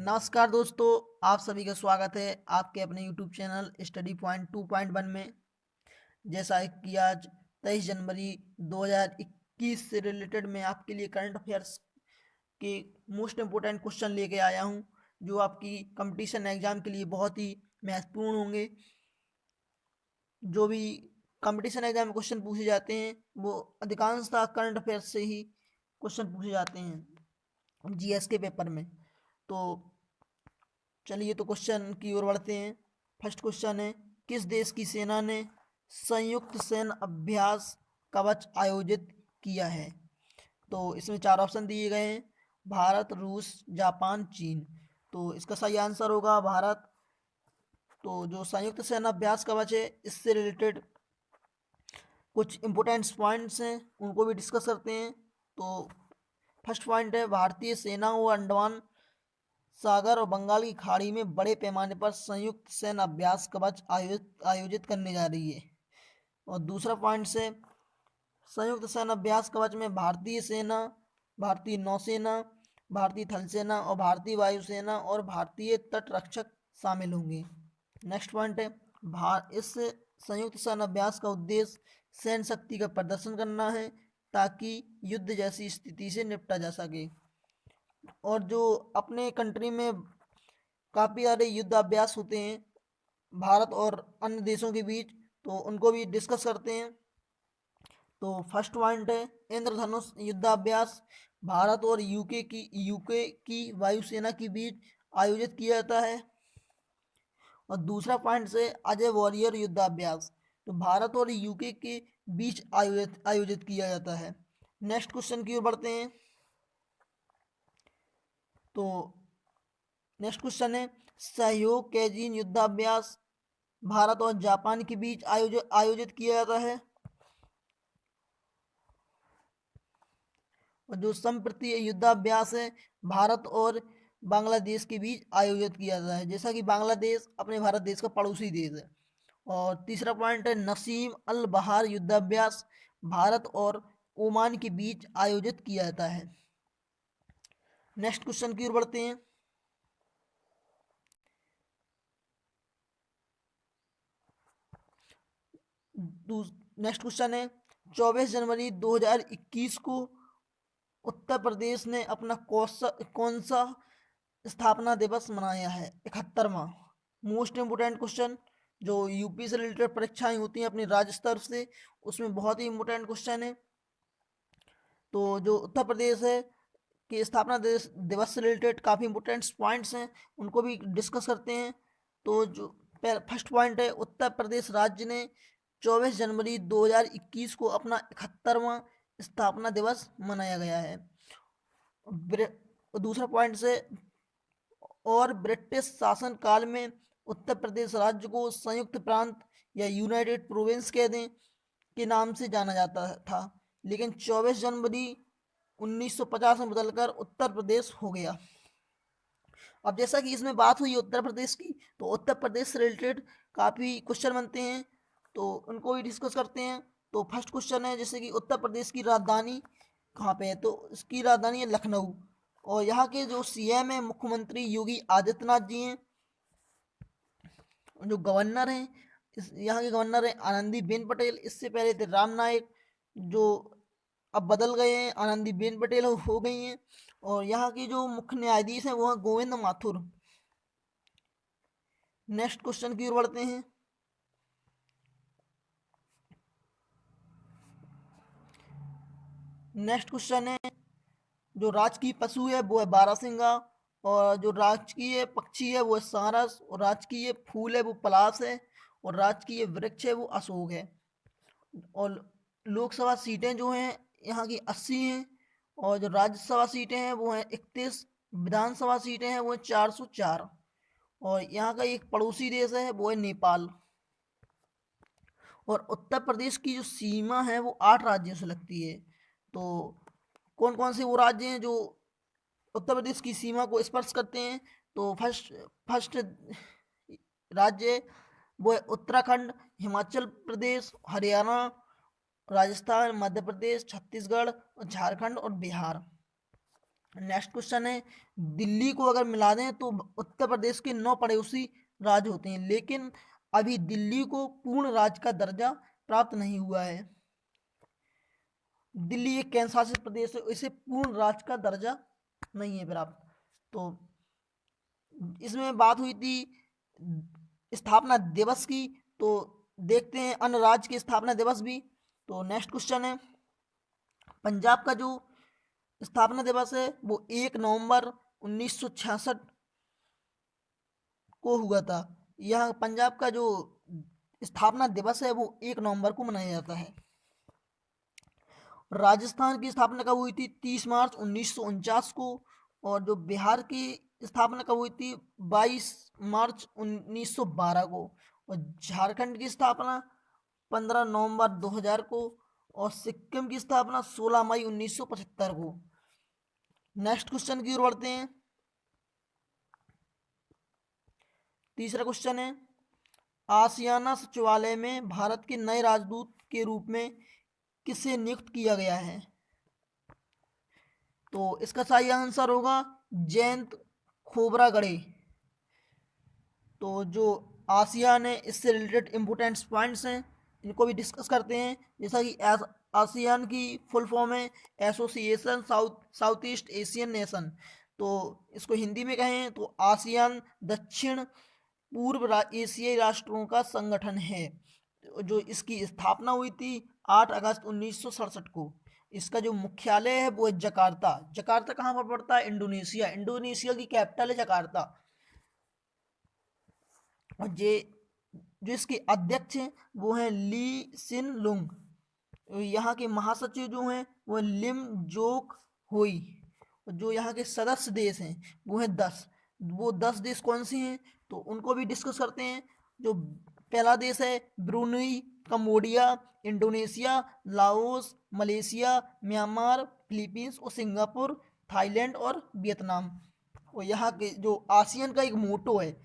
नमस्कार दोस्तों, आप सभी का स्वागत है आपके अपने यूट्यूब चैनल स्टडी पॉइंट 2.1 में। जैसा कि आज 23 जनवरी 2021 से रिलेटेड मैं आपके लिए करंट अफेयर्स के मोस्ट इम्पोर्टेंट क्वेश्चन लेके आया हूं, जो आपकी कंपटीशन एग्जाम के लिए बहुत ही महत्वपूर्ण होंगे। जो भी कंपटीशन एग्जाम में क्वेश्चन पूछे जाते हैं वो अधिकांशतः करंट अफेयर्स से ही क्वेश्चन पूछे जाते हैं जीएस के पेपर में। तो चलिए तो क्वेश्चन की ओर बढ़ते हैं। फर्स्ट क्वेश्चन है, किस देश की सेना ने संयुक्त सैन्य अभ्यास कवच आयोजित किया है? तो इसमें चार ऑप्शन दिए गए हैं: भारत, रूस, जापान, चीन। तो इसका सही आंसर होगा भारत। तो जो संयुक्त सैन्य अभ्यास कवच है, इससे रिलेटेड कुछ इंपॉर्टेंट पॉइंट्स हैं, उनको भी डिस्कस करते हैं। तो फर्स्ट पॉइंट है, भारतीय सेना को अंडमान सागर और बंगाल की खाड़ी में बड़े पैमाने पर संयुक्त सैन्य अभ्यास कवच आयोजित करने जा रही है। और दूसरा पॉइंट से, संयुक्त सैन्य अभ्यास कवच में भारतीय सेना, भारतीय नौसेना, भारतीय थल सेना और भारतीय वायुसेना और भारतीय तट रक्षक शामिल होंगे। नेक्स्ट पॉइंट है, इस संयुक्त सैन्य अभ्यास का उद्देश्य सैन्य शक्ति का प्रदर्शन करना है ताकि युद्ध जैसी स्थिति से निपटा जा सके। और जो अपने कंट्री में काफ़ी सारे युद्धाभ्यास होते हैं भारत और अन्य देशों के बीच, तो उनको भी डिस्कस करते हैं। तो फर्स्ट पॉइंट है, इंद्रधनुष युद्धाभ्यास भारत और यूके की वायुसेना के बीच आयोजित किया जाता है। और दूसरा पॉइंट से, अजय वॉरियर युद्धाभ्यास तो भारत और यूके के बीच आयोजित किया जाता है। नेक्स्ट क्वेश्चन की ओर बढ़ते हैं। तो नेक्स्ट क्वेश्चन है, सहयोग कैजीन युद्धाभ्यास भारत और जापान के बीच आयोजित किया जाता है। और जो संप्रति युद्धाभ्यास है, भारत और बांग्लादेश के बीच आयोजित किया जाता है, जैसा कि बांग्लादेश अपने भारत देश का पड़ोसी देश है। और तीसरा पॉइंट है, नसीम अल बहार युद्धाभ्यास भारत और ओमान के बीच आयोजित किया जाता है। नेक्स्ट क्वेश्चन की ओर बढ़ते हैं। नेक्स्ट क्वेश्चन है, 24 जनवरी 2021 को उत्तर प्रदेश ने अपना कौन सा स्थापना दिवस मनाया है? 71वां। मोस्ट इम्पोर्टेंट क्वेश्चन, जो यूपी से रिलेटेड परीक्षाएं होती हैं अपनी राज्य स्तर से, उसमें बहुत ही इम्पोर्टेंट क्वेश्चन है। तो जो उत्तर प्रदेश है कि स्थापना दिवस से रिलेटेड काफ़ी इंपॉर्टेंट पॉइंट्स हैं, उनको भी डिस्कस करते हैं। तो जो फर्स्ट पॉइंट है, उत्तर प्रदेश राज्य ने 24 जनवरी 2021 को अपना 71वां स्थापना दिवस मनाया गया है। दूसरा पॉइंट से, और ब्रिटिश शासन काल में उत्तर प्रदेश राज्य को संयुक्त प्रांत या यूनाइटेड प्रोविंस कह दें के नाम से जाना जाता था, लेकिन 24 जनवरी 1950 में बदलकर उत्तर प्रदेश हो गया। अब जैसा कि इसमें बात हुई उत्तर प्रदेश की, तो उत्तर प्रदेश से रिलेटेड काफ़ी क्वेश्चन बनते हैं, तो उनको भी डिस्कस करते हैं। तो फर्स्ट क्वेश्चन है, जैसे कि उत्तर प्रदेश की राजधानी कहाँ पे है? तो इसकी राजधानी है लखनऊ। और यहाँ के जो सीएम है, मुख्यमंत्री योगी आदित्यनाथ जी हैं। जो गवर्नर हैं, यहाँ के गवर्नर हैं आनंदीबेन पटेल। इससे पहले थे राम नायक, जो अब बदल गए हैं, आनंदीबेन पटेल हो गई हैं। और यहाँ की जो मुख्य न्यायाधीश हैं वो हैं गोविंद माथुर। नेक्स्ट क्वेश्चन की ओर बढ़ते हैं। नेक्स्ट क्वेश्चन है, जो राजकीय पशु है वो है बारहसिंगा, और जो राजकीय पक्षी है वो है सारस, और राजकीय फूल है वो पलाश है, और राजकीय वृक्ष है वो अशोक है। और लोकसभा सीटें जो हैं यहाँ की 80 हैं, और जो राज्यसभा सीटें हैं वो हैं 31, विधानसभा सीटें हैं वो हैं 404। और यहाँ का एक पड़ोसी देश है वो है नेपाल। और उत्तर प्रदेश की जो सीमा है वो 8 राज्यों से लगती है। तो कौन कौन से वो राज्य हैं जो उत्तर प्रदेश की सीमा को स्पर्श करते हैं? तो फर्स्ट राज्य वो है उत्तराखंड, हिमाचल प्रदेश, हरियाणा, राजस्थान, मध्य प्रदेश, छत्तीसगढ़ और झारखंड और बिहार। नेक्स्ट क्वेश्चन है, दिल्ली को अगर मिला दें तो उत्तर प्रदेश के 9 पड़ोसी राज्य होते हैं, लेकिन अभी दिल्ली को पूर्ण राज्य का दर्जा प्राप्त नहीं हुआ है। दिल्ली एक केंद्र शासित प्रदेश है, इसे पूर्ण राज्य का दर्जा नहीं है प्राप्त। तो इसमें बात हुई थी स्थापना दिवस की, तो देखते हैं अन्य राज्य के स्थापना दिवस भी। तो नेक्स्ट क्वेश्चन है, पंजाब का जो स्थापना दिवस है वो 1 नवंबर 1966 को हुआ था। यह पंजाब का जो स्थापना दिवस है वो 1 नवंबर को मनाया जाता है। राजस्थान की स्थापना कब हुई थी? 30 मार्च 1949 को। और जो बिहार की स्थापना कब हुई थी? 22 मार्च 1912 को। और झारखंड की स्थापना 15 नवंबर 2000 को। और सिक्किम की स्थापना 16 मई 1975 को। नेक्स्ट क्वेश्चन की ओर बढ़ते हैं। तीसरा क्वेश्चन है, आसियाना सचिवालय में भारत के नए राजदूत के रूप में किसे नियुक्त किया गया है? तो इसका सही आंसर होगा जयंत खोबरागड़े। तो जो आसियान है, इससे रिलेटेड इम्पोर्टेंट पॉइंट्स हैं, इनको भी डिस्कस करते हैं। जैसा कि आसियान की फुल फॉर्म है association south east Asian nation. तो इसको हिंदी में कहें तो आसियान दक्षिण पूर्व एशियाई राष्ट्रों का संगठन है। जो इसकी स्थापना हुई थी 8 अगस्त 1967 को। इसका जो मुख्यालय है वो है जकार्ता। जकार्ता कहाँ पर पड़ता है? इंडोनेशिया। इंडोनेशिया की कैपिटल है जकार्ता। और ये जो इसके अध्यक्ष हैं वो हैं ली सिन लुंग। यहाँ के महासचिव जो हैं वो लिम जोक हुई। जो यहाँ के सदस्य देश हैं वो हैं 10। वो 10 देश कौन से हैं तो उनको भी डिस्कस करते हैं। जो पहला देश है Brunei, Cambodia, Indonesia, Laos, Malaysia, Myanmar, Philippines और सिंगापुर, थाईलैंड और वियतनाम। और यहाँ के जो आसियन का एक मोटो है,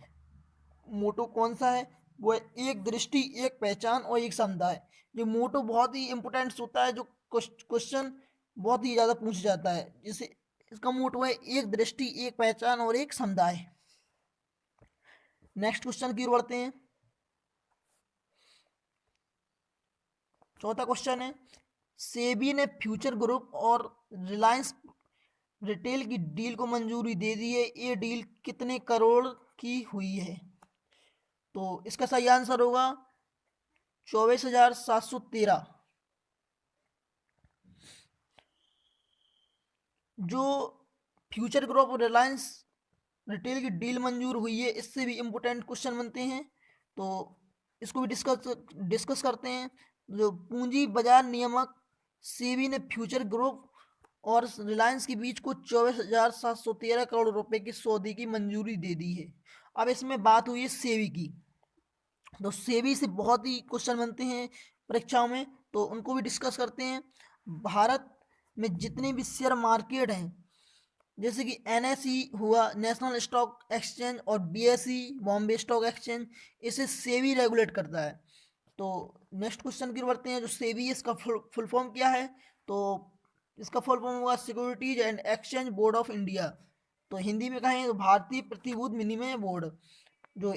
मोटो कौन सा है वो है एक दृष्टि एक पहचान और एक समुदाय। जो मोटो बहुत ही इंपॉर्टेंट होता है, जो क्वेश्चन बहुत ही ज़्यादा पूछा जाता है। जिसे इसका मोटो है एक दृष्टि एक पहचान और एक समुदाय। नेक्स्ट क्वेश्चन की ओर बढ़ते हैं। चौथा क्वेश्चन है, सेबी ने फ्यूचर ग्रुप और रिलायंस रिटेल की डील को मंजूरी दे दी है। ये डील कितने करोड़ की हुई है? तो इसका सही आंसर होगा 24,713। जो फ्यूचर ग्रुप और रिलायंस रिटेल की डील मंजूर हुई है, इससे भी इम्पोर्टेंट क्वेश्चन बनते हैं। तो इसको भी डिस्कस करते हैं। जो पूंजी बाजार नियामक सेबी ने फ्यूचर ग्रुप और रिलायंस के बीच को 24,713 करोड़ रुपए की सौदे की मंजूरी दे दी है। अब इसमें बात हुई है सेबी की। तो सेबी से बहुत ही क्वेश्चन बनते हैं परीक्षाओं में, तो उनको भी डिस्कस करते हैं। भारत में जितने भी शेयर मार्केट हैं, जैसे कि एनएसई हुआ नेशनल स्टॉक एक्सचेंज और बीएसई बॉम्बे स्टॉक एक्सचेंज, इसे सेबी रेगुलेट करता है। तो नेक्स्ट क्वेश्चन की ओर बढ़ते हैं। जो सेबी इसका फुल फॉर्म क्या है? तो इसका फुल फॉर्म होगा securities and exchange board of India. तो हिंदी में कहें तो भारतीय प्रतिभूति विनिमय बोर्ड। जो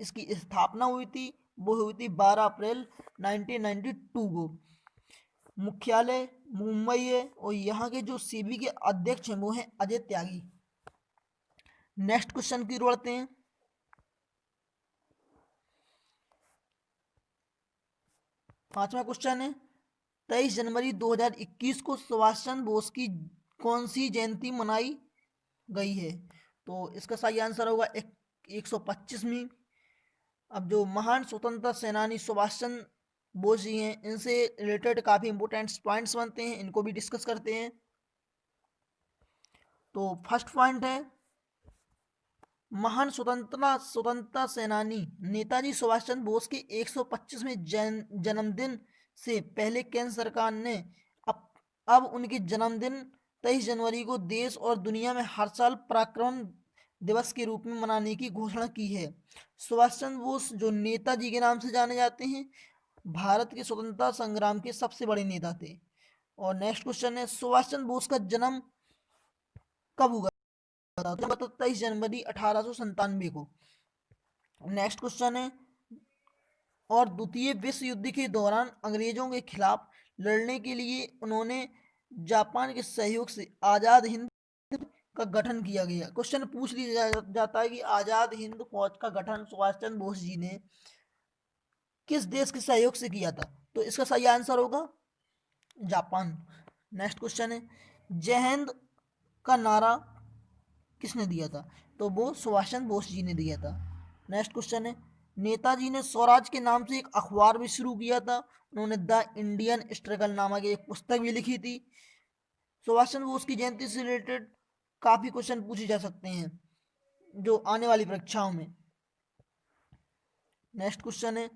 इसकी स्थापना हुई थी वो हुई थी 12 अप्रैल 1992 को। मुख्यालय मुंबई है और यहाँ के जो सेबी के अध्यक्ष हैं वो हैं अजय त्यागी। नेक्स्ट क्वेश्चन की ओर बढ़ते हैं। पांचवा क्वेश्चन है, 23 जनवरी 2021 को सुभाष चंद्र बोस की कौन सी जयंती मनाई गई है? तो इसका सही आंसर होगा 125वीं। अब जो महान स्वतंत्रता सेनानी सुभाष चंद्र बोस जी हैं, इनसे रिलेटेड काफ़ी इंपोर्टेंट पॉइंट्स बनते हैं, इनको भी डिस्कस करते हैं। तो फर्स्ट पॉइंट है, महान स्वतंत्रता सेनानी नेताजी सुभाष चंद्र बोस के 125वें जन्मदिन से पहले केंद्र सरकार ने अब अब उनके जन्मदिन 23 जनवरी को देश और दुनिया में हर साल पराक्रम दिवस के रूप में मनाने की घोषणा की है। सुभाष चंद्र बोस जो नेताजी के नाम से जाने जाते हैं, भारत के स्वतंत्रता संग्राम के सबसे बड़े नेता थे। और नेक्स्ट क्वेश्चन है, सुभाष चंद्र बोस का जन्म कब हुआ था? तो 23 जनवरी 1897 को। नेक्स्ट क्वेश्चन है, और द्वितीय विश्व युद्ध के दौरान अंग्रेजों के खिलाफ लड़ने के लिए उन्होंने जापान के सहयोग से आजाद हिंद का गठन किया गया। क्वेश्चन पूछ लिया जाता है कि आजाद हिंद फौज का गठन सुभाष चंद्र बोस जी ने किस देश के सहयोग से किया था? तो इसका सही आंसर होगा जापान। नेक्स्ट क्वेश्चन है, जय हिंद का नारा किसने दिया था? तो वो सुभाष चंद्र बोस जी ने दिया था। नेक्स्ट क्वेश्चन है, नेताजी ने स्वराज के नाम से एक अखबार भी शुरू किया था। उन्होंने द इंडियन स्ट्रगल नामक एक पुस्तक भी लिखी थी। सुभाष चंद्र बोस की जयंती से रिलेटेड काफी क्वेश्चन पूछे जा सकते हैं जो आने वाली परीक्षाओं में। नेक्स्ट क्वेश्चन है,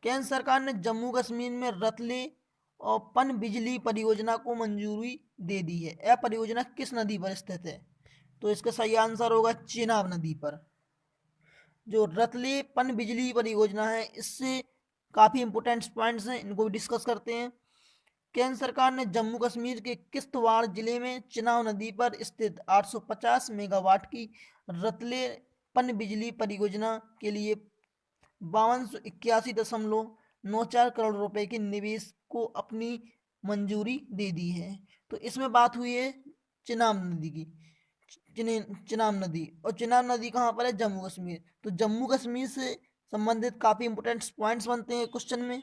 केंद्र सरकार ने जम्मू कश्मीर में रतले और पन बिजली परियोजना को मंजूरी दे दी है। यह परियोजना किस नदी पर स्थित है? तो इसका सही आंसर होगा चेनाब नदी पर। जो रतले पन बिजली परियोजना है, इससे काफी इंपोर्टेंट पॉइंट्स हैं, इनको भी डिस्कस करते हैं। केंद्र सरकार ने जम्मू कश्मीर के किश्तवाड़ जिले में चिनाब नदी पर स्थित 850 मेगावाट की रतले पन बिजली परियोजना के लिए 5281.94 रुपए के निवेश को अपनी मंजूरी दे दी है। तो इसमें बात हुई है चिनाब नदी की। चिनाब नदी, और चिनाब नदी कहाँ पर है? जम्मू कश्मीर। तो जम्मू कश्मीर से संबंधित काफी इंपोर्टेंट पॉइंट्स बनते हैं क्वेश्चन में।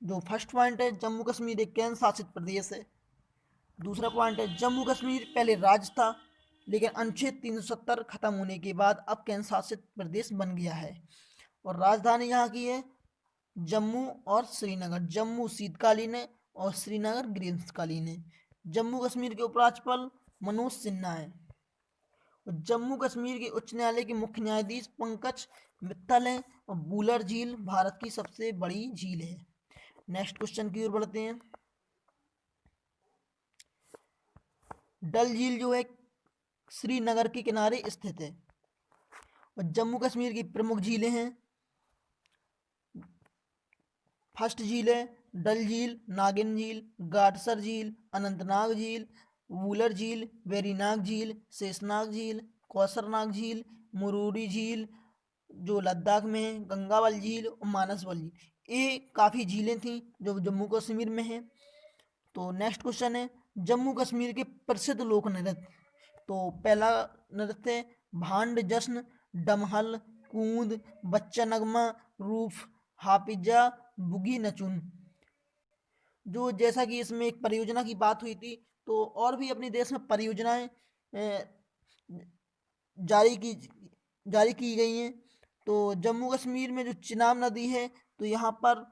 जो फर्स्ट पॉइंट है, जम्मू कश्मीर एक केंद्र शासित प्रदेश है। दूसरा पॉइंट है, जम्मू कश्मीर पहले राज्य था, लेकिन अनुच्छेद 370 खत्म होने के बाद अब केंद्र शासित प्रदेश बन गया है। और राजधानी यहाँ की है जम्मू और श्रीनगर। जम्मू शीतकालीन है और श्रीनगर ग्रीष्मकालीन है। जम्मू कश्मीर के उपराज्यपाल मनोज सिन्हा है। और जम्मू कश्मीर के उच्च न्यायालय के मुख्य न्यायाधीश पंकज मित्तल हैं। और बूलर झील भारत की सबसे बड़ी झील है। नेक्स्ट क्वेश्चन की ओर बढ़ते हैं। डल झील जो है श्रीनगर के किनारे स्थित है। और जम्मू कश्मीर की प्रमुख झीलें हैं, फर्स्ट झील है डल झील, नागिन झील, गाटसर झील, अनंतनाग झील, वूलर झील, वेरीनाग झील, शेषनाग झील, कौसरनाग झील, मुरूरी झील जो लद्दाख में है, गंगाबल झील और मानसबल झील। ये काफ़ी झीलें थी जो जम्मू कश्मीर में है। तो नेक्स्ट क्वेश्चन है, जम्मू कश्मीर के प्रसिद्ध लोक नृत्य। तो पहला नृत्य है भांड जश्न, डमहल, कूंद, बच्चा नगमा, रूफ, हाफिजा, बुगी नचुन। जो जैसा कि इसमें एक परियोजना की बात हुई थी, तो और भी अपने देश में परियोजनाएं जारी की जारी की गई हैं। तो जम्मू कश्मीर में जो चिनाब नदी है, तो यहाँ पर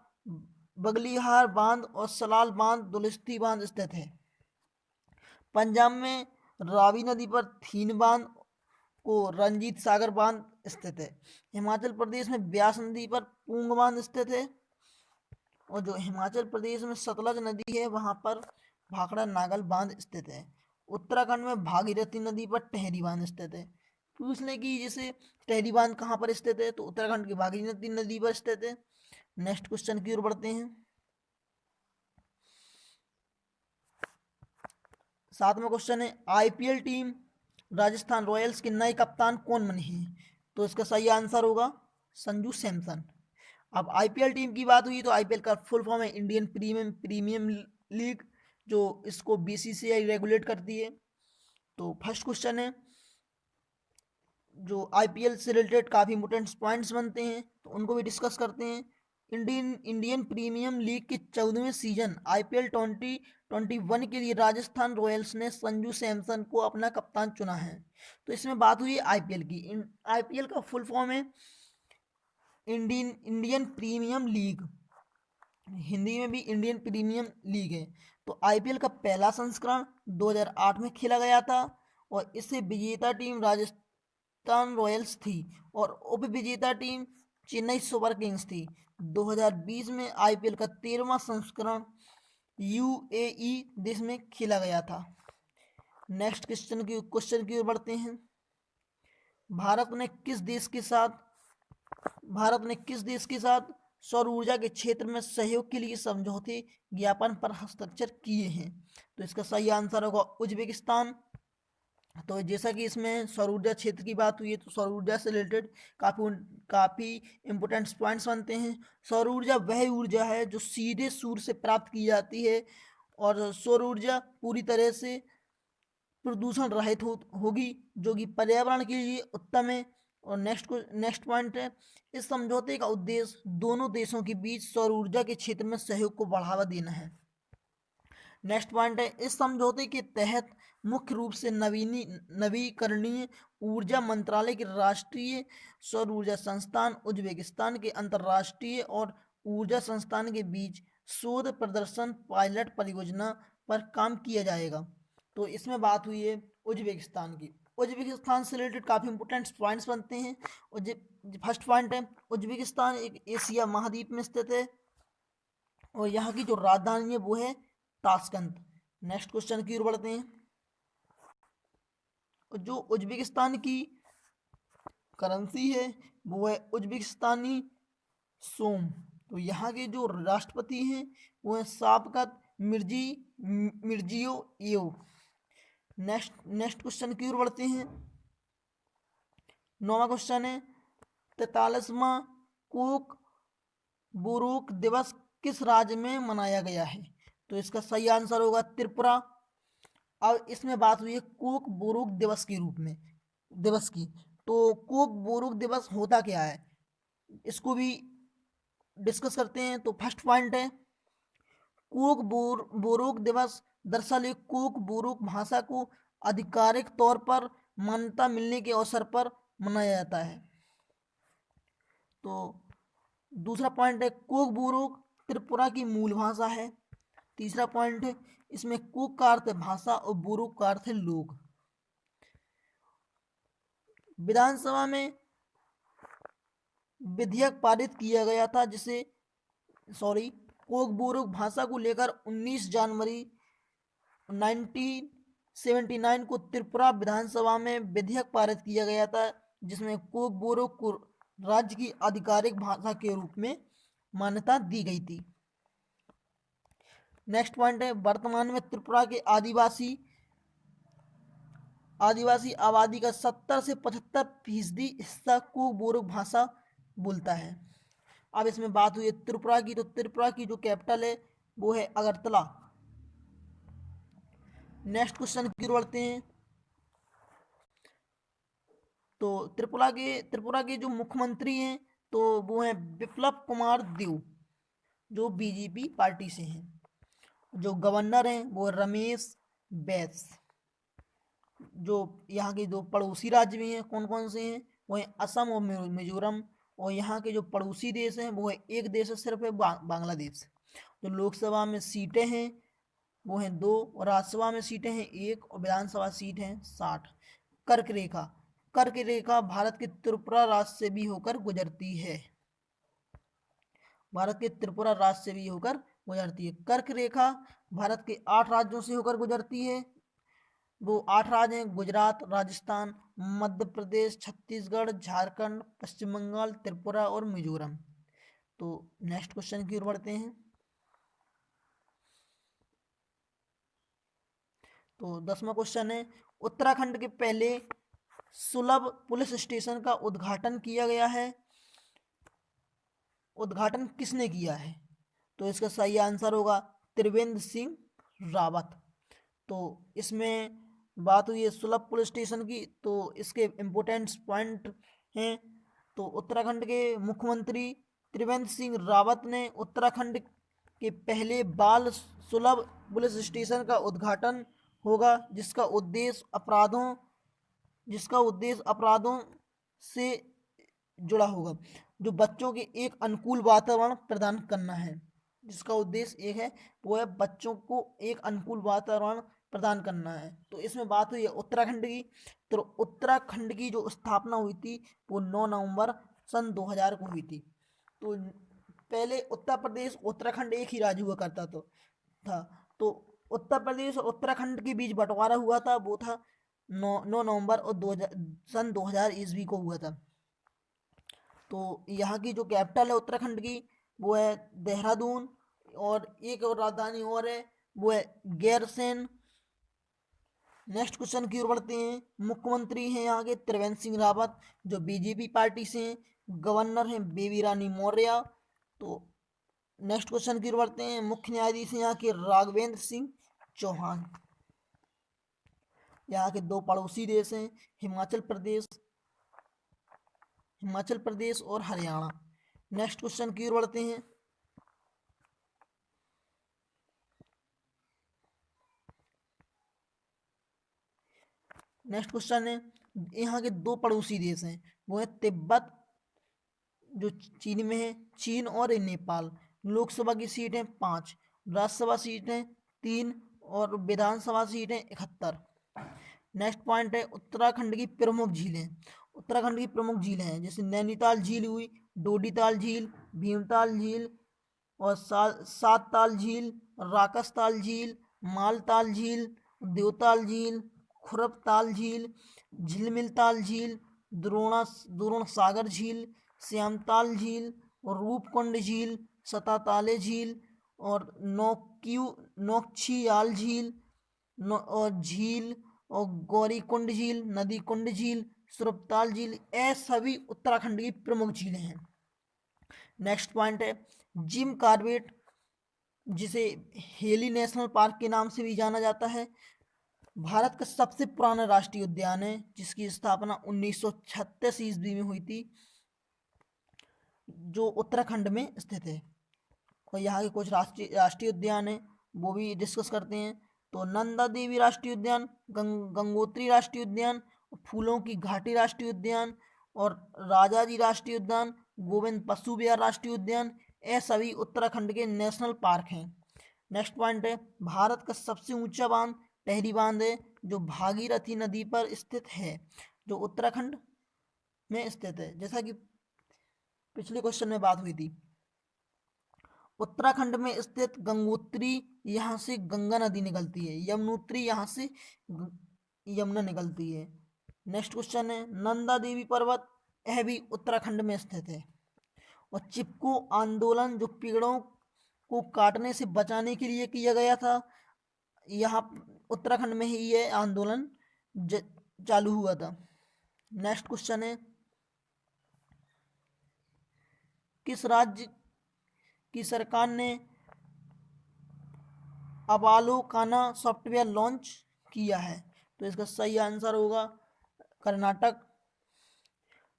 बगलीहार बांध और सलाल बांध, दुलिस्ती बांध स्थित है। पंजाब में रावी नदी पर थीन बांध को रंजीत सागर बांध स्थित है। हिमाचल प्रदेश में ब्यास नदी पर पूंग बांध स्थित है। और जो हिमाचल प्रदेश में सतलज नदी है, वहाँ पर भाखड़ा नागल बांध स्थित है। उत्तराखंड में भागीरथी नदी पर टहरी बांध स्थित है। पूछ लें कि जैसे टहरी बांध कहाँ पर स्थित है, तो उत्तराखंड की भागीरथी नदी पर स्थित है। नेक्स्ट क्वेश्चन की ओर बढ़ते हैं। सातवां क्वेश्चन है, आईपीएल टीम राजस्थान रॉयल्स के नए कप्तान कौन बने हैं? तो इसका सही आंसर होगा संजू सैमसन। अब आईपीएल टीम की बात हुई, तो आईपीएल का फुल फॉर्म है इंडियन प्रीमियम लीग, जो इसको बीसीसीआई रेगुलेट करती है। तो फर्स्ट क्वेश्चन है, जो आईपीएल से रिलेटेड काफ़ी इंपोर्टेंट पॉइंट्स बनते हैं, तो उनको भी डिस्कस करते हैं। इंडियन प्रीमियम लीग के 14वें सीजन आईपीएल 2021 के लिए राजस्थान रॉयल्स ने संजू सैमसन को अपना कप्तान चुना है। तो इसमें बात हुई है आईपीएल की। आईपीएल का फुल फॉर्म है इंडियन प्रीमियम लीग, हिंदी में भी इंडियन प्रीमियम लीग है। तो आईपीएल का पहला संस्करण 2008 में खेला गया था, और इससे विजेता टीम राजस्थान रॉयल्स थी और उप विजेता टीम चेन्नई सुपर किंग्स थी। 2020 में आईपीएल का 13वां संस्करण यूएई देश में खेला गया था। नेक्स्ट क्वेश्चन की ओर बढ़ते हैं। भारत ने किस देश के साथ सौर ऊर्जा के क्षेत्र में सहयोग के लिए समझौते ज्ञापन पर हस्ताक्षर किए हैं? तो इसका सही आंसर होगा उज्बेकिस्तान। तो जैसा कि इसमें सौर ऊर्जा क्षेत्र की बात हुई है, तो सौर ऊर्जा से रिलेटेड काफ़ी इंपोर्टेंट पॉइंट्स बनते हैं। सौर ऊर्जा वह ऊर्जा है जो सीधे सूर्य से प्राप्त की जाती है, और सौर ऊर्जा पूरी तरह से प्रदूषण रहित होगी, जो कि पर्यावरण के लिए उत्तम है। और नेक्स्ट पॉइंट है, इस समझौते का उद्देश्य दोनों देशों के बीच सौर ऊर्जा के क्षेत्र में सहयोग को बढ़ावा देना है। नेक्स्ट पॉइंट है, इस समझौते के तहत मुख्य रूप से नवीकरणीय ऊर्जा मंत्रालय के राष्ट्रीय सौर ऊर्जा संस्थान उज्बेकिस्तान के अंतर्राष्ट्रीय और ऊर्जा संस्थान के बीच शोध प्रदर्शन पायलट परियोजना पर काम किया जाएगा। तो इसमें बात हुई है उज्बेकिस्तान की। उज्बेकिस्तान से रिलेटेड काफ़ी इंपोर्टेंट पॉइंट्स बनते हैं। फर्स्ट पॉइंट है, उज्बेकिस्तान एक एशिया महाद्वीप में स्थित है, और यहाँ की जो राजधानी है वो है ताशकंद। नेक्स्ट क्वेश्चन की ओर बढ़ते हैं। जो उज्बेकिस्तान की करेंसी है वो है उज्बेकिस्तानी सोम। तो यहाँ के जो राष्ट्रपति हैं वो है शाफकत मिर्जियोयेव। नेक्स्ट क्वेश्चन की ओर बढ़ते हैं। 9वां क्वेश्चन है, 43वां कोक बोरोक दिवस किस राज्य में मनाया गया है? तो इसका सही आंसर होगा त्रिपुरा। अब इसमें बात हुई है कोक बोरोक दिवस के रूप में दिवस की। तो कोक बोरोक दिवस होता क्या है, इसको भी डिस्कस करते हैं। तो फर्स्ट पॉइंट है, कोक बोरोक दिवस दरअसल एक कोक बोरोक भाषा को आधिकारिक तौर पर मान्यता मिलने के अवसर पर मनाया जाता है। तो दूसरा पॉइंट है, कोक बोरोक त्रिपुरा की मूल भाषा है। तीसरा पॉइंट है, इसमें कोक का अर्थ है भाषा और बोरोक का अर्थ है लोग। विधानसभा में विधेयक पारित किया गया था जिसे कोक बोरोक भाषा को लेकर 19 जनवरी 1979 को त्रिपुरा विधानसभा में विधेयक पारित किया गया था, जिसमें कोक बोरोक को राज्य की आधिकारिक भाषा के रूप में मान्यता दी गई थी। नेक्स्ट पॉइंट है, वर्तमान में त्रिपुरा के आदिवासी आबादी का 70 से 75% हिस्सा कोक बोरोक भाषा बोलता है। अब इसमें बात हुई है त्रिपुरा की। तो त्रिपुरा की जो कैपिटल है वो है अगरतला। नेक्स्ट क्वेश्चन की ओर बढ़ते हैं। तो त्रिपुरा के जो मुख्यमंत्री हैं तो वो हैं बिप्लब कुमार देव, जो बीजेपी पार्टी से हैं। जो गवर्नर हैं वो रमेश बैस। जो यहाँ के जो पड़ोसी राज्य भी हैं कौन कौन से हैं, वो हैं असम और मिजोरम। और यहाँ के जो पड़ोसी देश हैं वो है एक देश सिर्फ है बांग्लादेश। जो लोकसभा में सीटें हैं वो हैं 2, और राज्यसभा में सीटें हैं 1, और विधानसभा सीट हैं 60। कर्क रेखा भारत के त्रिपुरा राज्य से भी होकर गुजरती है। भारत के त्रिपुरा राज्य से भी होकर गुजरती है। कर्क रेखा भारत के 8 राज्यों से होकर गुजरती है। वो 8 राज्य हैं, गुजरात, राजस्थान, मध्य प्रदेश, छत्तीसगढ़, झारखंड, पश्चिम बंगाल, त्रिपुरा और मिजोरम। तो नेक्स्ट क्वेश्चन की ओर बढ़ते हैं। तो 10वां क्वेश्चन है, उत्तराखंड के पहले सुलभ पुलिस स्टेशन का उद्घाटन किया गया है। उद्घाटन किसने किया है? तो इसका सही आंसर होगा त्रिवेंद्र सिंह रावत। तो इसमें बात हुई है सुलभ पुलिस स्टेशन की। तो इसके इम्पोर्टेंट पॉइंट हैं। तो उत्तराखंड के मुख्यमंत्री त्रिवेंद्र सिंह रावत ने उत्तराखंड के पहले बाल सुलभ पुलिस स्टेशन का उद्घाटन होगा, जिसका उद्देश्य अपराधों से जुड़ा होगा। जो बच्चों के एक अनुकूल वातावरण प्रदान करना है, जिसका उद्देश्य एक है वो है बच्चों को एक अनुकूल वातावरण प्रदान करना है। तो इसमें बात हुई है उत्तराखंड की। तो उत्तराखंड की जो स्थापना हुई थी वो 9 नवंबर सन 2000 को हुई थी। तो पहले उत्तर प्रदेश उत्तराखंड एक ही राज्य हुआ करता था। तो उत्तर प्रदेश और उत्तराखंड के बीच बंटवारा हुआ था, वो था 9 नवंबर और सन 2000 ईस्वी को हुआ था। तो यहाँ की जो कैपिटल है उत्तराखंड की वो है देहरादून, और एक और राजधानी और है, वो है गैरसैंण। नेक्स्ट क्वेश्चन की ओर बढ़ते हैं। मुख्यमंत्री हैं यहाँ के त्रिवेंद्र सिंह रावत, जो बीजेपी पार्टी से हैं। गवर्नर हैं बेबी रानी मौर्य। तो नेक्स्ट क्वेश्चन की ओर बढ़ते हैं। मुख्य न्यायाधीश हैं यहाँ के राघवेंद्र सिंह चौहान। यहाँ के दो पड़ोसी देश हैं, हिमाचल प्रदेश, और हरियाणा। नेक्स्ट क्वेश्चन की ओर बढ़ते हैं। नेक्स्ट क्वेश्चन है, यहाँ के दो पड़ोसी देश हैं, वो है तिब्बत, जो चीन में है, चीन और नेपाल। लोकसभा की सीट है 5, राज्यसभा सीट है 3, और विधानसभा सीट है 71। नेक्स्ट पॉइंट है उत्तराखंड की प्रमुख झीलें। उत्तराखंड की प्रमुख झीलें हैं जैसे नैनीताल झील हुई, डोडीताल झील, भीमताल झील, और सात ताल झील, राकसताल झील, मालताल झील, देवताल झील, खुरबताल झील, झिलमिल झील, द्रोण सागर झील, श्यामताल झील, और रूपकुंड झील, सताताले झील, और नौक्छियाल झील, और झील, और गौरीकुंड झील, नदी कुंड झील, सुरबताल झील, ये सभी उत्तराखंड की प्रमुख झीलें हैं। नेक्स्ट पॉइंट है जिम कॉर्बेट, जिसे हेली नेशनल पार्क के नाम से भी जाना जाता है, भारत का सबसे पुराना राष्ट्रीय उद्यान है, जिसकी स्थापना 1936 ईस्वी में हुई थी, जो उत्तराखंड में स्थित है। और यहाँ के कुछ राष्ट्रीय उद्यान है, वो भी डिस्कस करते हैं। तो नंदा देवी राष्ट्रीय उद्यान, गंगोत्री राष्ट्रीय उद्यान, फूलों की घाटी राष्ट्रीय उद्यान, और राजाजी राष्ट्रीय उद्यान, गोविंद पशु विहार राष्ट्रीय उद्यान, ये सभी उत्तराखंड के नेशनल पार्क हैं। नेक्स्ट पॉइंट है भारत का सबसे ऊंचा बांध टिहरी बांध है, जो भागीरथी नदी पर स्थित है, जो उत्तराखंड में स्थित है। जैसा कि पिछले क्वेश्चन में बात हुई थी, उत्तराखंड में स्थित गंगोत्री, यहाँ से गंगा नदी निकलती है, यमुनोत्री यहाँ से यमुना निकलती है। नेक्स्ट क्वेश्चन है नंदा देवी पर्वत, यह भी उत्तराखंड में स्थित है। और चिपको आंदोलन, जो पेड़ों को काटने से बचाने के लिए किया गया था, यहाँ उत्तराखंड में ही ये आंदोलन चालू हुआ था। नेक्स्ट क्वेश्चन है किस राज्य की सरकार ने अवालोकाना सॉफ्टवेयर लॉन्च किया है? तो इसका सही आंसर होगा कर्नाटक।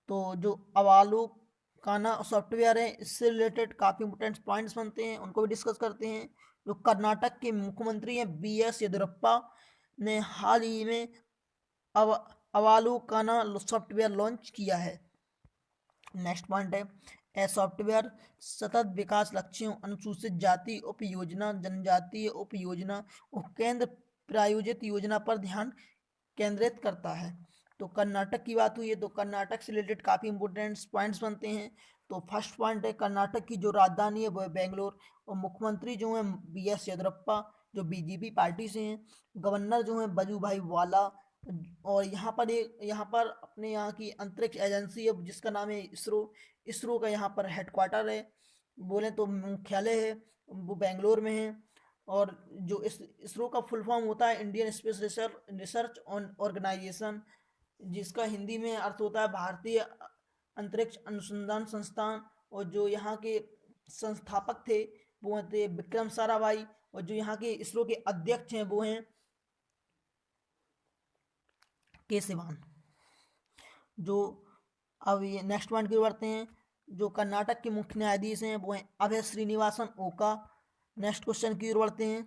तो जो अवालोकाना सॉफ्टवेयर है, इससे रिलेटेड काफ़ी इंपोर्टेंट पॉइंट्स बनते हैं, उनको भी डिस्कस करते हैं। जो कर्नाटक के मुख्यमंत्री हैं BS येदियुरप्पा ने हाल ही में अव अवालोकाना सॉफ्टवेयर लॉन्च किया है। नेक्स्ट पॉइंट है ए सॉफ्टवेयर सतत विकास लक्ष्यों, अनुसूचित जाति उपयोजना, जनजातीय उपयोजना और केंद्र प्रायोजित योजना पर ध्यान केंद्रित करता है। तो कर्नाटक की बात हुई है, तो कर्नाटक से रिलेटेड काफ़ी इंपोर्टेंट पॉइंट्स बनते हैं। तो फर्स्ट पॉइंट है कर्नाटक की जो राजधानी है वो है बेंगलोर, और मुख्यमंत्री जो हैं BS येदियुरप्पा, जो BJP पार्टी से हैं। गवर्नर जो हैं वजूभाई वाला। और यहाँ पर अपने यहाँ की अंतरिक्ष एजेंसी है जिसका नाम है इसरो। इसरो का यहाँ पर हेडक्वार्टर है, बोले तो मुख्यालय है, वो बेंगलोर में है। और जो इसरो का फुल फॉर्म होता है इंडियन स्पेस रिसर्च ऑर्गेनाइजेशन, जिसका हिंदी में अर्थ होता है भारतीय अंतरिक्ष अनुसंधान संस्थान। और जो यहाँ के संस्थापक थे वो थे विक्रम साराभाई, और जो यहाँ के इसरो के अध्यक्ष हैं वो हैं के सिवान। जो अब ये नेक्स्ट पॉइंट की ओर बढ़ते हैं। जो कर्नाटक के मुख्य न्यायाधीश हैं वो हैं अभय श्रीनिवासन ओका। नेक्स्ट क्वेश्चन की ओर बढ़ते हैं।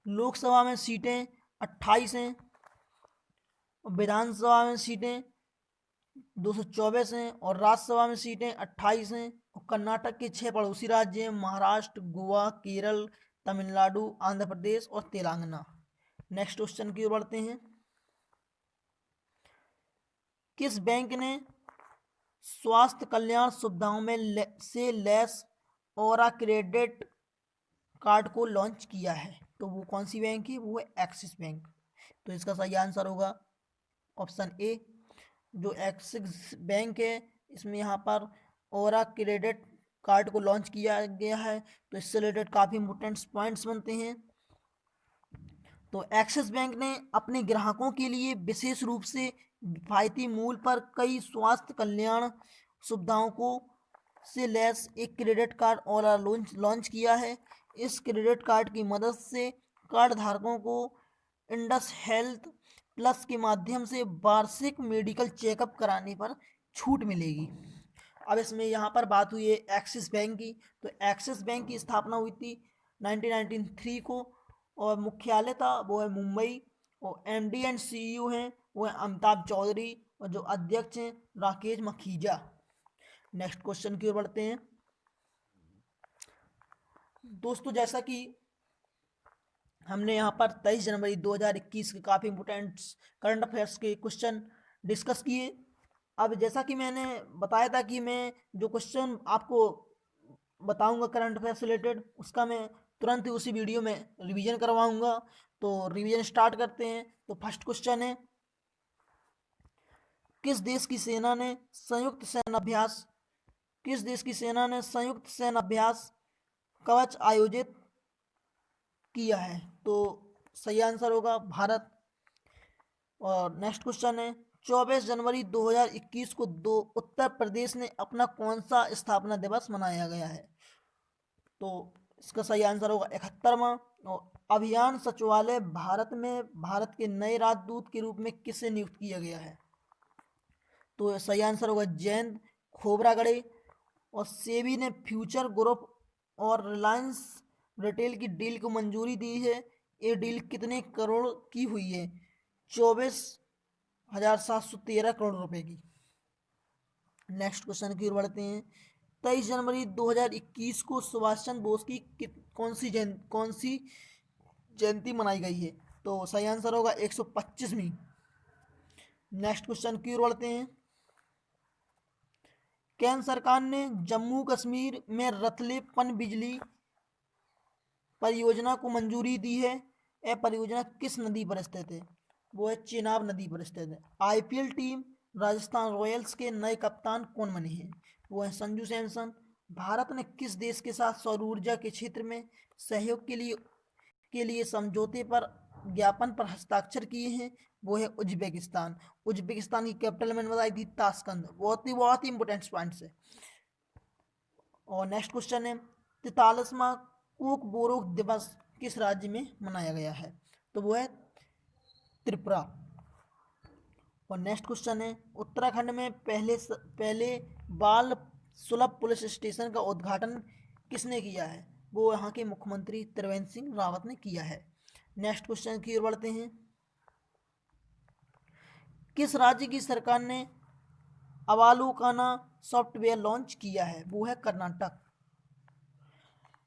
लोकसभा में सीटें 28 हैं, और विधानसभा में सीटें 224 हैं, और राज्यसभा में सीटें 28 हैं। और कर्नाटक के 6 पड़ोसी राज्य हैं महाराष्ट्र, गोवा, केरल, तमिलनाडु, आंध्र प्रदेश और तेलंगाना। नेक्स्ट क्वेश्चन की ओर बढ़ते हैं। किस बैंक ने स्वास्थ्य कल्याण सुविधाओं में से लैस और क्रेडिट कार्ड को लॉन्च किया है? तो वो कौन सी बैंक है? वो है एक्सिस बैंक। तो इसका सही आंसर होगा ऑप्शन ए। जो एक्सिस बैंक है इसमें यहाँ पर और क्रेडिट कार्ड को लॉन्च किया गया है। तो इससे रिलेटेड काफ़ी इंपॉर्टेंट पॉइंट्स बनते हैं। तो एक्सिस बैंक ने अपने ग्राहकों के लिए विशेष रूप से किफायती मूल्य पर कई स्वास्थ्य कल्याण सुविधाओं को से लैस एक क्रेडिट कार्ड और लॉन्च किया है। इस क्रेडिट कार्ड की मदद से कार्ड धारकों को इंडस हेल्थ प्लस के माध्यम से वार्षिक मेडिकल चेकअप कराने पर छूट मिलेगी। अब इसमें यहाँ पर बात हुई है एक्सिस बैंक की। तो एक्सिस बैंक की स्थापना हुई थी 1993 को और मुख्यालय था वो है मुंबई। और एमडी एंड सीईओ हैं वो है अमिताभ चौधरी और जो अध्यक्ष हैं राकेश मखीजा। नेक्स्ट क्वेश्चन की ओर बढ़ते हैं। दोस्तों जैसा कि हमने यहाँ पर 23 जनवरी 2021 के काफ़ी इंपोर्टेंट करंट अफेयर्स के क्वेश्चन डिस्कस किए। अब जैसा कि मैंने बताया था कि मैं जो क्वेश्चन आपको बताऊंगा करंट अफेयर से रिलेटेड उसका मैं तुरंत ही उसी वीडियो में रिवीजन करवाऊंगा। तो रिवीजन स्टार्ट करते हैं। तो फर्स्ट क्वेश्चन है, किस देश की सेना ने संयुक्त सैन्य अभ्यास किस देश की सेना ने संयुक्त सैन्य अभ्यास कवच आयोजित किया है? तो सही आंसर होगा भारत। और नेक्स्ट क्वेश्चन है, 24 जनवरी 2021 को दो उत्तर प्रदेश ने अपना कौन सा स्थापना दिवस मनाया गया है? तो इसका सही आंसर होगा 71वां। और अभियान सचिवालय भारत में भारत के नए राजदूत के रूप में किसे नियुक्त किया गया है? तो सही आंसर होगा जयंत खोबरागड़े। और सेबी ने फ्यूचर ग्रुप और रिलायंस रिटेल की डील को मंजूरी दी है। ये डील कितने करोड़ की हुई है? 24,713 करोड़ रुपए की। नेक्स्ट क्वेश्चन की ओर बढ़ते हैं। 23 जनवरी 2021 को सुभाष चंद्र बोस की कौन सी जयंती मनाई गई है? तो सही आंसर होगा 125वीं। नेक्स्ट क्वेश्चन की ओर बढ़ते हैं। केंद्र सरकार ने जम्मू कश्मीर में रतले पनबिजली परियोजना को मंजूरी दी है। यह परियोजना किस नदी पर स्थित है? वो है चेनाब नदी पर स्थित है। आईपीएल टीम राजस्थान रॉयल्स के नए कप्तान कौन बने हैं? वो है संजू सैमसन। भारत ने किस देश के साथ सौर ऊर्जा के क्षेत्र में सहयोग के लिए समझौते पर ज्ञापन पर हस्ताक्षर किए हैं? वो है उज्बेकिस्तान। उज्बेकिस्तान की कैपिटल मैंने बताई थी ताशकंद। बहुत ही इंपॉर्टेंट पॉइंट्स है। और नेक्स्ट क्वेश्चन है, 43वां कोक बोरोक दिवस किस राज्य में मनाया गया है? तो वो है त्रिपुरा। और नेक्स्ट क्वेश्चन है, उत्तराखंड में पहले बाल सुलभ पुलिस स्टेशन का उद्घाटन किसने किया है? वो यहाँ के मुख्यमंत्री त्रिवेंद्र सिंह रावत ने किया है। नेक्स्ट क्वेश्चन की ओर बढ़ते हैं। किस राज्य की सरकार ने अवालुकाना सॉफ्टवेयर लॉन्च किया है? वो है कर्नाटक।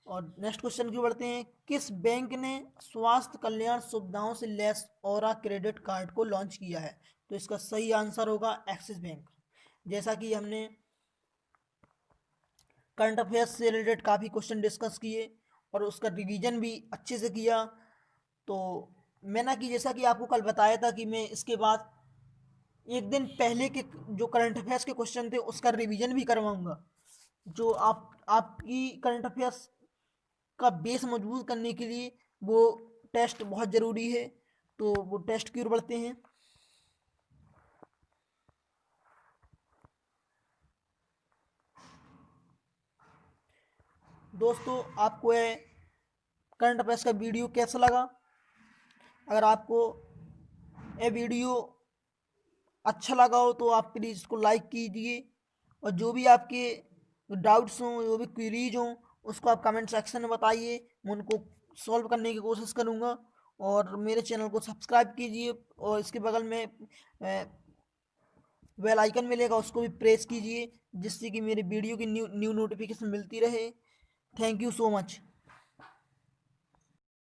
और नेक्स्ट क्वेश्चन की ओर बढ़ते हैं। किस बैंक ने स्वास्थ्य कल्याण सुविधाओं से लैस औरा क्रेडिट कार्ड को लॉन्च किया है? तो इसका सही आंसर होगा एक्सिस बैंक। जैसा कि हमने करंट अफेयर्स से रिलेटेड काफ़ी क्वेश्चन डिस्कस किए और उसका रिवीजन भी अच्छे से किया। तो मैंने कि जैसा कि आपको कल बताया था कि मैं इसके बाद एक दिन पहले के जो करंट अफेयर्स के क्वेश्चन थे उसका रिवीजन भी करवाऊंगा। जो आपकी करंट अफेयर्स का बेस मजबूत करने के लिए वो टेस्ट बहुत ज़रूरी है। तो वो टेस्ट की ओर बढ़ते हैं। दोस्तों आपको ये करंट अफेयर्स का वीडियो कैसा लगा? अगर आपको ये वीडियो अच्छा लगा हो तो आप प्लीज़ इसको लाइक कीजिए। और जो भी आपके डाउट्स हों जो भी क्वेरीज हों उसको आप कमेंट सेक्शन में बताइए। मैं उनको सॉल्व करने की कोशिश करूँगा। और मेरे चैनल को सब्सक्राइब कीजिए और इसके बगल में बेल आइकन मिलेगा उसको भी प्रेस कीजिए जिससे कि मेरी वीडियो की न्यू न्यू नोटिफिकेशन मिलती रहे। Thank you so much.